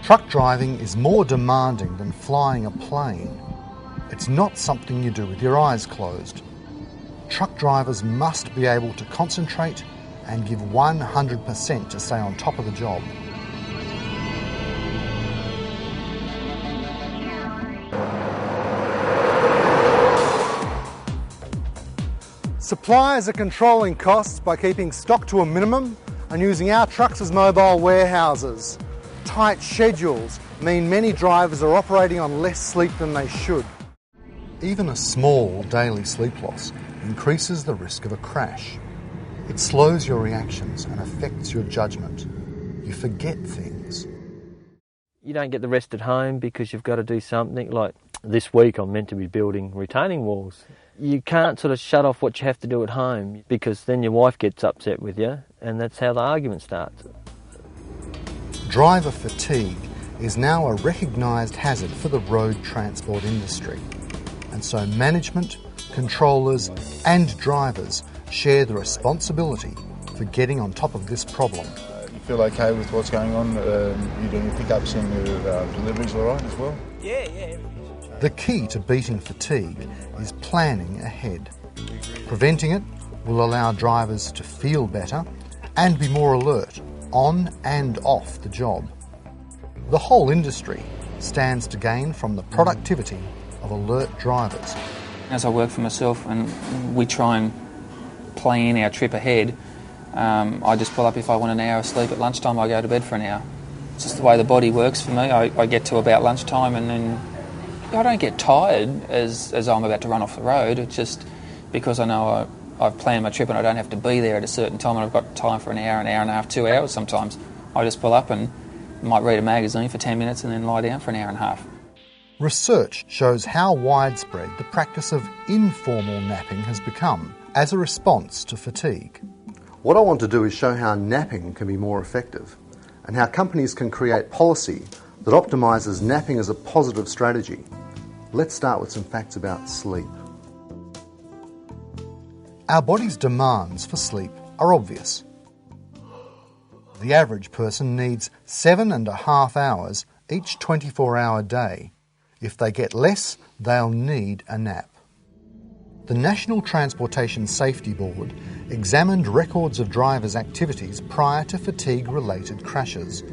Truck driving is more demanding than flying a plane. It's not something you do with your eyes closed. Truck drivers must be able to concentrate and give 100% to stay on top of the job. Suppliers are controlling costs by keeping stock to a minimum and using our trucks as mobile warehouses. Tight schedules mean many drivers are operating on less sleep than they should. Even a small daily sleep loss increases the risk of a crash. It slows your reactions and affects your judgment. You forget things. You don't get the rest at home because you've got to do something. Like this week I'm meant to be building retaining walls. You can't sort of shut off what you have to do at home because then your wife gets upset with you and that's how the argument starts. Driver fatigue is now a recognised hazard for the road transport industry. And so management, controllers and drivers share the responsibility for getting on top of this problem. You feel okay with what's going on? You doing your pickups and your deliveries all right as well? Yeah. The key to beating fatigue is planning ahead. Preventing it will allow drivers to feel better and be more alert on and off the job. The whole industry stands to gain from the productivity of alert drivers. As I work for myself and we try and plan our trip ahead, I just pull up if I want an hour of sleep at lunchtime, I go to bed for an hour. It's just the way the body works for me. I get to about lunchtime and then I don't get tired as I'm about to run off the road. It's just because I know I've planned my trip and I don't have to be there at a certain time and I've got time for an hour and a half, 2 hours sometimes. I just pull up and might read a magazine for 10 minutes and then lie down for an hour and a half. Research shows how widespread the practice of informal napping has become as a response to fatigue. What I want to do is show how napping can be more effective and how companies can create policy that optimises napping as a positive strategy. Let's start with some facts about sleep. Our body's demands for sleep are obvious. The average person needs 7.5 hours each 24-hour day. If they get less, they'll need a nap. The National Transportation Safety Board examined records of drivers' activities prior to fatigue-related crashes.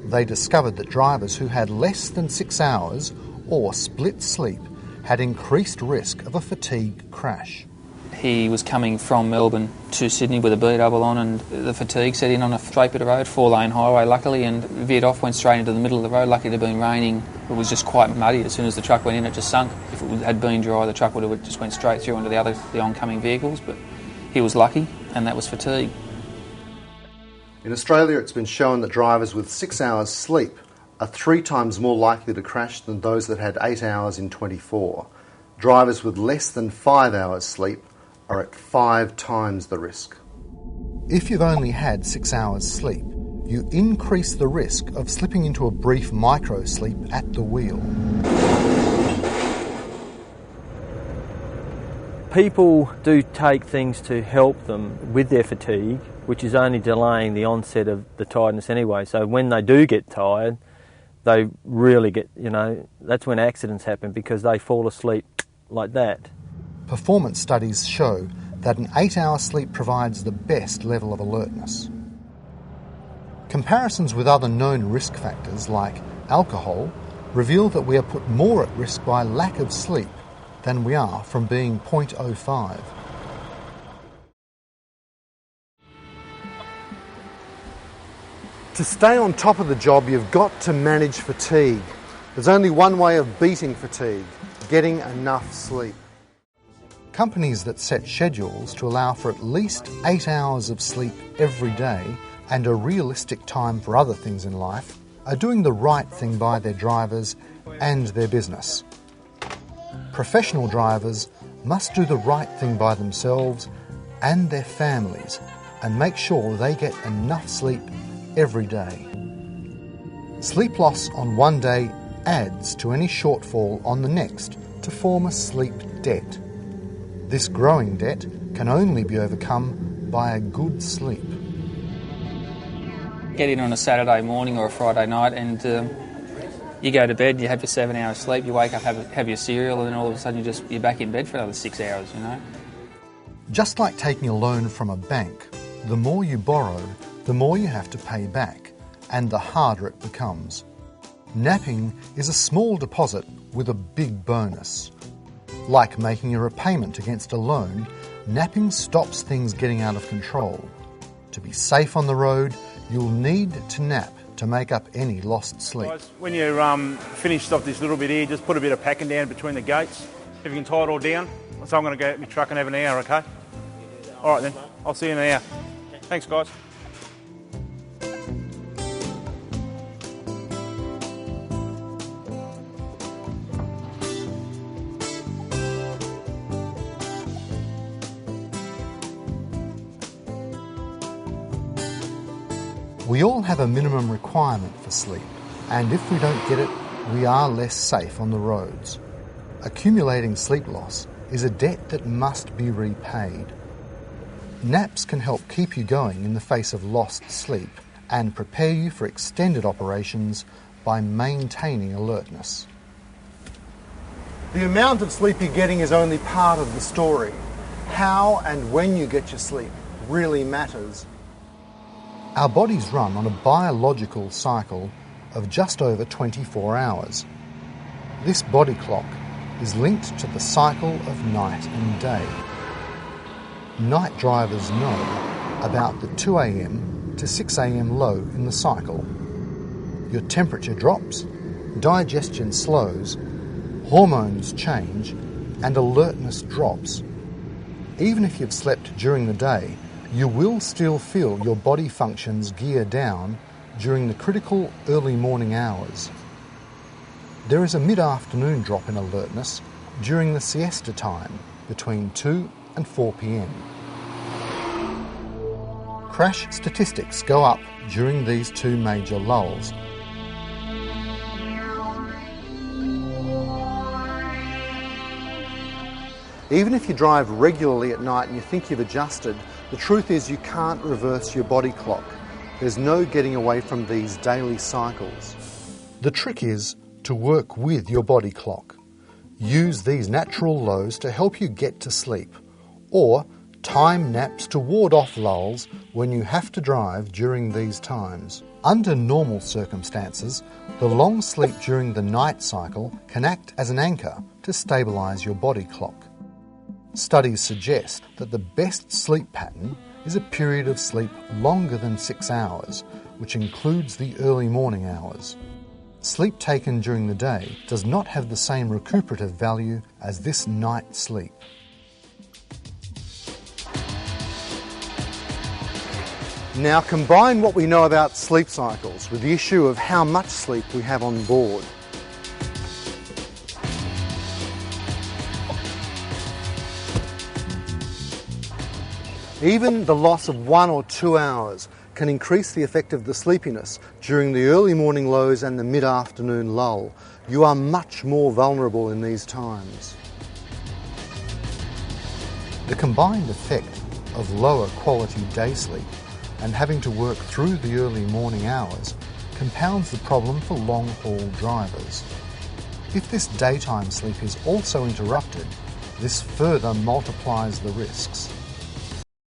They discovered that drivers who had less than 6 hours or split sleep had increased risk of a fatigue crash. He was coming from Melbourne to Sydney with a B-double on and the fatigue set in on a straight bit of road, 4-lane highway luckily, and veered off, went straight into the middle of the road. Lucky it had been raining. It was just quite muddy. As soon as the truck went in it just sunk. If it had been dry the truck would have just went straight through into the oncoming vehicles, but he was lucky and that was fatigue. In Australia it's been shown that drivers with 6 hours sleep are 3 times more likely to crash than those that had 8 hours in 24. Drivers with less than 5 hours sleep are at 5 times the risk. If you've only had 6 hours sleep, you increase the risk of slipping into a brief micro-sleep at the wheel. People do take things to help them with their fatigue, which is only delaying the onset of the tiredness anyway. So when they do get tired, they really get, that's when accidents happen because they fall asleep like that. Performance studies show that an 8-hour sleep provides the best level of alertness. Comparisons with other known risk factors like alcohol reveal that we are put more at risk by lack of sleep than we are from being 0.05. To stay on top of the job, you've got to manage fatigue. There's only one way of beating fatigue: getting enough sleep. Companies that set schedules to allow for at least 8 hours of sleep every day and a realistic time for other things in life are doing the right thing by their drivers and their business. Professional drivers must do the right thing by themselves and their families and make sure they get enough sleep every day. Sleep loss on one day adds to any shortfall on the next to form a sleep debt. This growing debt can only be overcome by a good sleep. Get in on a Saturday morning or a Friday night and You go to bed, you have your 7 hours sleep, you wake up, have your cereal, and then all of a sudden you're back in bed for another 6 hours, you know. Just like taking a loan from a bank, the more you borrow, the more you have to pay back, and the harder it becomes. Napping is a small deposit with a big bonus. Like making a repayment against a loan, napping stops things getting out of control. To be safe on the road, you'll need to nap to make up any lost sleep. Guys, when you finished off this little bit here, just put a bit of packing down between the gates. If you can tie it all down. So I'm going to go at my truck and have an hour, okay? All right then, I'll see you in an hour. Thanks, guys. We all have a minimum requirement for sleep, and if we don't get it, we are less safe on the roads. Accumulating sleep loss is a debt that must be repaid. Naps can help keep you going in the face of lost sleep and prepare you for extended operations by maintaining alertness. The amount of sleep you're getting is only part of the story. How and when you get your sleep really matters. Our bodies run on a biological cycle of just over 24 hours. This body clock is linked to the cycle of night and day. Night drivers know about the 2 a.m. to 6 a.m. low in the cycle. Your temperature drops, digestion slows, hormones change, and alertness drops. Even if you've slept during the day, you will still feel your body functions gear down during the critical early morning hours. There is a mid-afternoon drop in alertness during the siesta time between 2 and 4 p.m. Crash statistics go up during these two major lulls. Even if you drive regularly at night and you think you've adjusted, the truth is you can't reverse your body clock. There's no getting away from these daily cycles. The trick is to work with your body clock. Use these natural lows to help you get to sleep, or time naps to ward off lulls when you have to drive during these times. Under normal circumstances, the long sleep during the night cycle can act as an anchor to stabilise your body clock. Studies suggest that the best sleep pattern is a period of sleep longer than 6 hours, which includes the early morning hours. Sleep taken during the day does not have the same recuperative value as this night sleep. Now combine what we know about sleep cycles with the issue of how much sleep we have on board. Even the loss of 1 or 2 hours can increase the effect of the sleepiness during the early morning lows and the mid-afternoon lull. You are much more vulnerable in these times. The combined effect of lower quality day sleep and having to work through the early morning hours compounds the problem for long-haul drivers. If this daytime sleep is also interrupted, this further multiplies the risks.